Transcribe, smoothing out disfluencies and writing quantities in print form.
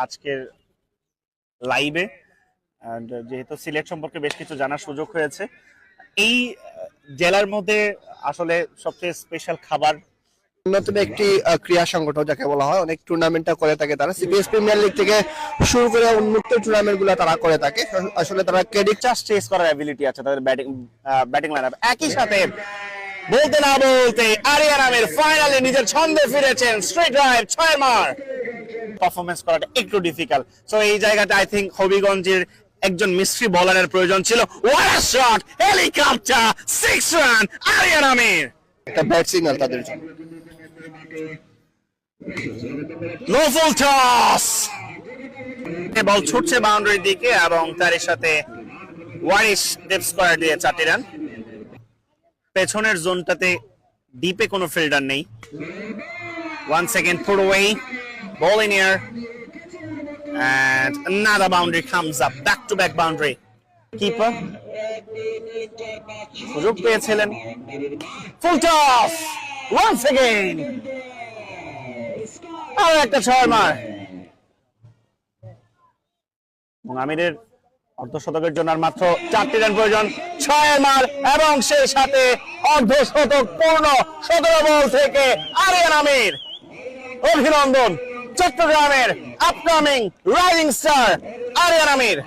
আজকের লাইভে যেহেতু সিলেট সম্পর্কে বেশ কিছু জানার সুযোগ হয়েছে। এই জেলার মধ্যে আসলে সবচেয়ে স্পেশাল খাবার নতুন একটি ক্রীড়া সংগঠন যাকে বলা হয়, অনেক টুর্নামেন্টটা করে থাকে তারা। সিপিএস প্রিমিয়ার লিগ থেকে শুরু করে উন্মুক্ত টুর্নামেন্ট গুলো তারা করে থাকে। আসলে তারা ক্রেডিট চাষ চেস করার অ্যাবিলিটি আছে তাদের ব্যাটিং লাইনআপ। একই সাথে বলতে না বলতে আরিয়ান আমির ফাইনালে নিজের ছন্দে ফিরেছেন, স্ট্রেট ড্রাইভ 6 মার। পারফরম্যান্স করাটা একটু ডিফিকাল্ট, সো এই জায়গাতে আই থিংক হবিগঞ্জের একজন মিস্ট্রি বোলারের প্রয়োজন ছিল। What a shot, helicopter 6 run Aryan Amir. একটা ব্যাট সিগন্যাল তাদের জন্য। নো ফুল টস, বল ছুটছে বাউন্ডারির দিকে এবং তার সাথে ওয়ারিশ ডেপ স্কয়ার দিয়ে 4টি রান। পেছনের জোনটাতে ডিপে কোনো ফিল্ডার নেই। 1 second put away, ball in air and another boundary comes up, back to back boundary. Keeper সুযোগ পেয়েছিলেন, ফুল টস once again, আর একটা 6 মার। আমিরের অর্ধশতকের জন্য আর মাত্র 4টি রান প্রয়োজন, 6 মার এবং সেই সাথে অর্ধশতক পূর্ণ। 17 বল থেকে আরিয়ান আমির। অভিনন্দন চট্টগ্রামের আপকামিং রাইজিং স্টার আরিয়ান আমির।